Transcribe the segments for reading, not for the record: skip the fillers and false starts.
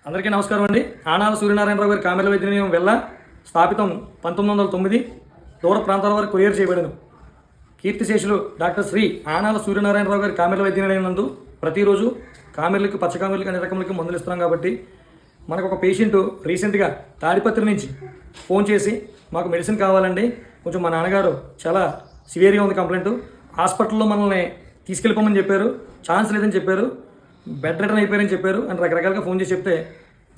అందరికీ నమస్కారం అండి. ఆనాల సూర్యనారాయణరావు గారి కామెర్ల వైద్యనిలయం వెళ్ళ స్థాపితం 1909 దూర ప్రాంతాల వరకు కొరియర్ చేయబడను. కీర్తిశేషులు డాక్టర్ శ్రీ ఆనాల సూర్యనారాయణరావు గారి కామెర్ల వైద్యనిలయం నందు ప్రతిరోజు కామెర్లకి, పచ్చ కామెర్లకి, అన్ని రకములకి మందులు ఇస్తున్నాం. కాబట్టి మనకు ఒక పేషెంట్ రీసెంట్గా తాడిపత్రి నుంచి ఫోన్ చేసి మాకు మెడిసిన్ కావాలండి, కొంచెం మా నాన్నగారు చాలా సివియర్గా ఉంది కంప్లైంట్, హాస్పిటల్లో మనల్ని తీసుకెళ్ళిపోమని చెప్పారు, ఛాన్స్ లేదని చెప్పారు, బెడ్ రిటర్న్ అయిపోయారని చెప్పారు అని రకరకాలుగా ఫోన్ చేసి చెప్తే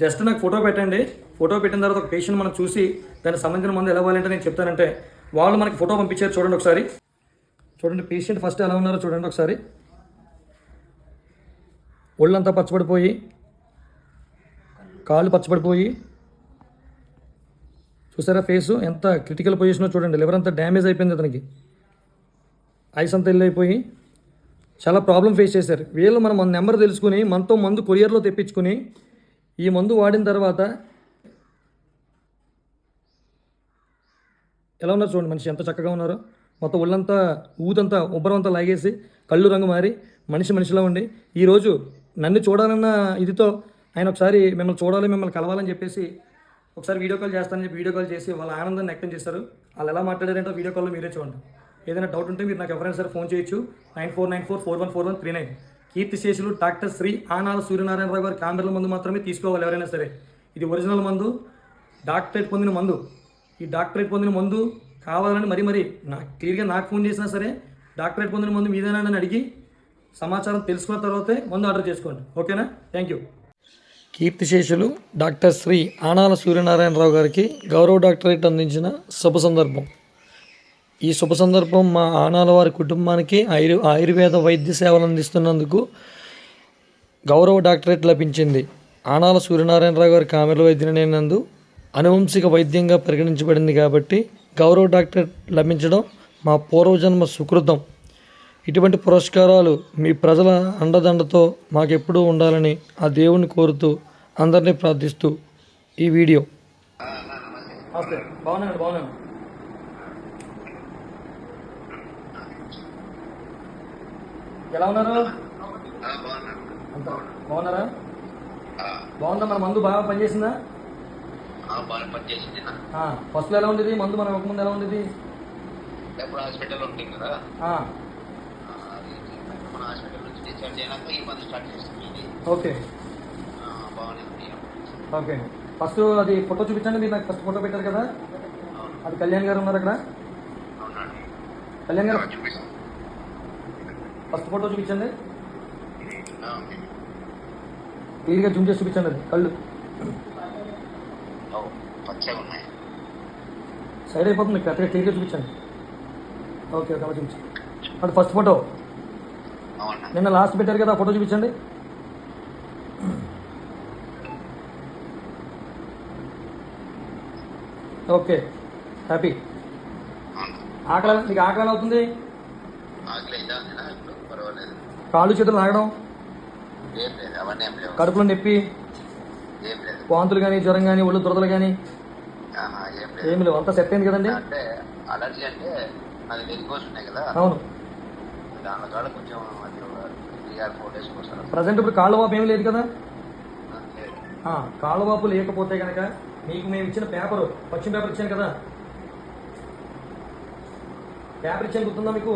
జస్ట్ నాకు ఫోటో పెట్టండి, ఫోటో పెట్టిన తర్వాత ఒక పేషెంట్ మనం చూసి దానికి సంబంధించిన మందు ఎలా ఇవ్వాలంటే నేను చెప్తానంటే వాళ్ళు మనకి ఫోటో పంపించారు. చూడండి ఒకసారి, చూడండి పేషెంట్ ఫస్ట్ ఎలా ఉన్నారో చూడండి ఒకసారి. ఒళ్ళంతా పచ్చబడిపోయి, కాళ్ళు పచ్చబడిపోయి, చూసారా ఫేసు ఎంత క్రిటికల్ పొజిషనో చూడండి. లివర్ అంతా డ్యామేజ్ అయిపోయింది అతనికి, ఐస్ అంతా వెళ్ళిపోయి చాలా ప్రాబ్లం ఫేస్ చేశారు. వీళ్ళు మన నెంబర్ తెలుసుకుని మనతో మందు కొరియర్లో తెప్పించుకుని ఈ మందు వాడిన తర్వాత ఎలా ఉన్నారు చూడండి, మనిషి ఎంత చక్కగా ఉన్నారో. మొత్తం ఒళ్ళంతా ఊదంతా ఉబ్బరంతా లాగేసి కళ్ళు రంగు మారి మనిషిలా ఉండి ఈరోజు నన్ను చూడాలన్న ఇదితో ఆయన ఒకసారి మిమ్మల్ని చూడాలి, మిమ్మల్ని కలవాలని చెప్పేసి ఒకసారి వీడియో కాల్ చేస్తానని చెప్పి వీడియో కాల్ చేసి వాళ్ళ ఆనందాన్ని వ్యక్తం చేస్తారు. వాళ్ళు ఎలా మాట్లాడారంటే వీడియో కాల్లో మీరే చూడండి. ఏదైనా డౌట్ ఉంటే మీరు నాకు ఎవరైనా సరే ఫోన్ చేయొచ్చు. 9494414139. కీర్తిశేషులు డాక్టర్ శ్రీ ఆనాల సూర్యనారాయణరావు గారి కామెర్ల మందు మాత్రమే తీసుకోవాలి ఎవరైనా సరే. ఇది ఒరిజినల్ మందు, డాక్టరేట్ పొందిన మందు. ఈ డాక్టరేట్ పొందిన మందు కావాలని మరీ క్లియర్గా నాకు ఫోన్ చేసినా సరే డాక్టరేట్ పొందిన మందు మీదేనా అని అడిగి సమాచారం తెలుసుకున్న తర్వాతే మందు ఆర్డర్ చేసుకోండి. ఓకేనా? Thank you. కీర్తిశేషులు డాక్టర్ శ్రీ ఆనాల సూర్యనారాయణరావు గారికి గౌరవ డాక్టరేట్ అందించిన శుభ సందర్భం. ఈ శుభ సందర్భం మా ఆనాల వారి కుటుంబానికి ఆయుర్వేద వైద్య సేవలు అందిస్తున్నందుకు గౌరవ డాక్టరేట్ లభించింది. ఆనాల సూర్యనారాయణరావు గారి కామెర్ల వైద్యనిలయం నందు అనువంశిక వైద్యంగా పరిగణించబడింది కాబట్టి గౌరవ డాక్టరేట్ లభించడం మా పూర్వజన్మ సుకృతం. ఇటువంటి పురస్కారాలు మీ ప్రజల అండదండతో మాకెప్పుడూ ఉండాలని ఆ దేవుణ్ణి కోరుతూ అందరినీ ప్రార్థిస్తూ ఈ వీడియో. బాగున్నాను. ఎలా ఉన్నారు? బాగున్నారా? బాగుందా? మన మందు బాగా పనిచేసిందా? ఫస్ట్లో ఎలా ఉండేది మందు? మనం ఒక ముందు ఎలా ఉండేది? హాస్పిటల్ ఉంటుంది కదా, మన హాస్పిటల్ నుంచి డిశ్చార్జ్ అయినాక ఈ మందు స్టార్ట్ చేస్తుంది. ఓకే. ఫస్ట్ అది ఫోటో చూపించండి. మీరు నాకు ఫస్ట్ ఫోటో పెట్టారు కదా, అది కళ్యాణ్ గారు ఉన్నారు అక్కడ. కళ్యాణ్ గారు ఫస్ట్ ఫోటో చూపించండి, క్లియర్గా జూమ్ చేసి చూపించండి. అది కళ్ళు సైడ్ అయిపోతుంది, కరెక్ట్గా క్లియర్గా చూపించండి. ఓకే అలా చూపించండి. అది ఫస్ట్ ఫోటో. నిన్న లాస్ట్ పెట్టారు కదా, ఫోటో చూపించండి. Okay, happy. మీకు ఆకలి అవుతుంది? కాళ్ళు చేతులు లాగడం, కడుపులో నొప్పి, వాంతులు కానీ, జ్వరం కానీ, ఒళ్ళు దురదలు కానీ ఏమి లేవు? అంతా సెట్ అయింది కదండి? అవును. ప్రజెంట్ ఇప్పుడు కాళ్ళ వాపు ఏమి లేదు కదా? కాళ్ళ వాపు లేకపోతే కనుక మీకు మేము ఇచ్చిన పేపరు, పశ్చిమ పేపర్ ఇచ్చాను కదా, పేపర్ ఇచ్చాను గుర్తుందా మీకు?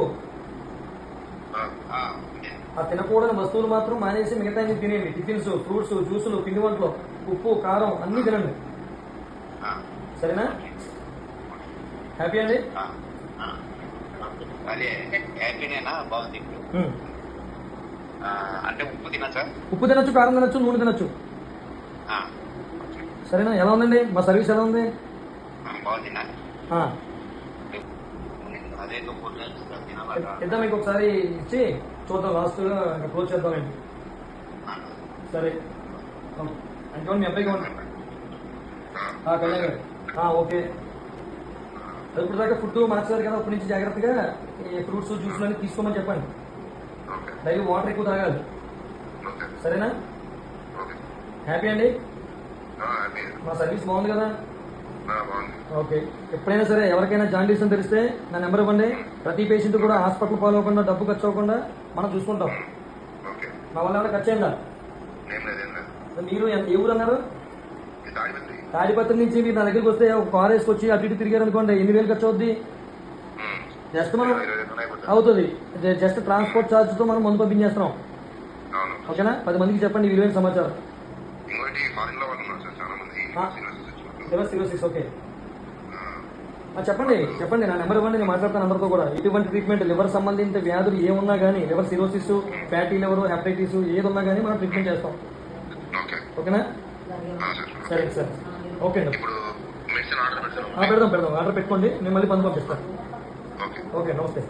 ఆ తినకూడని వస్తువులు మాత్రం మానేసి మిగతా తినేయండి. టిఫిన్స్, ఫ్రూట్స్, జ్యూసులు, పిండి వంటలు, ఉప్పు, కారం అన్నీ తినండి. సరేనా? హ్యాపీ అండి? ఉప్పు తినొచ్చు, కారం తినొచ్చు, నూనె తినొచ్చు. సరేనా? ఎలా ఉందండి మా సర్వీస్? ఎలా ఉంది? ఇద్దాం మీకు ఒకసారి ఇచ్చి చూద్దాం, లాస్ట్గా ఇంకా క్లోజ్ చేద్దామండి. సరే అంటే మీ అబ్బాయికి కళ్యాణ్ గారు. ఓకే. ఇప్పుడు దాకా ఫుడ్ మార్చారు కదా, అప్పటి నుంచి జాగ్రత్తగా ఈ ఫ్రూట్స్, జ్యూస్లు అన్నీ తీసుకోమని చెప్పండి. డైలీ వాటర్ ఎక్కువ తాగాలి. సరేనా? హ్యాపీ అండి? మా సర్వీస్ బాగుంది కదా? ఓకే. ఎప్పుడైనా సరే ఎవరికైనా జాండీస్ అని తెలిస్తే నా నెంబర్ ఇవ్వండి. ప్రతి పేషెంట్ కూడా హాస్పిటల్ పాలవకుండా, డబ్బు ఖర్చు అవ్వకుండా మనం చూసుకుంటాం. మా వల్ల ఏమైనా ఖర్చు అయిందా? మీరు ఏ ఊరు అన్నారు? ఈ తాడిపత్రి. తాడిపత్రి నుంచి మీరు నా దగ్గరికి వస్తే ఒక కార్ వేసుకొచ్చి అటు ఇటు తిరిగారు అనుకోండి, 8,000 ఖర్చు అవుద్ది. జస్ట్ మనం 20,000 అయిపోతుంది. అవుతుంది. జస్ట్ ట్రాన్స్పోర్ట్ ఛార్జ్తో మనం మందు పంపించేస్తున్నాం. అవును. ఓకేనా? 10 మందికి చెప్పండి ఈ విలువైన సమాచారం. ఇంకోటి ఫారిన్ లో వాళ్ళు ఉన్నారు సార్ చాలా మంది. Liver cirrhosis. ఓకే, చెప్పండి చెప్పండి, నా నెంబర్ ఇవ్వండి, నేను మాట్లాడతాను అందరితో కూడా. ఇటువంటి ట్రీట్మెంట్ లివర్ సంబంధించిన వ్యాధులు ఏమున్నా కానీ, liver cirrhosis, fatty liver, hepatitis ఏది ఉన్నా కానీ మనం ట్రీట్మెంట్ చేస్తాం. ఓకే. ఓకేనా? సార్. సరే సార్, ఓకే అండి. ఇప్పుడు మెడిసిన్ ఆర్డర్ పెడతాను. పెడదాం ఆర్డర్ పెట్టుకోండి, నేను మళ్ళీ పంపిస్తాను. ఓకే. ఓకే, నమస్తే.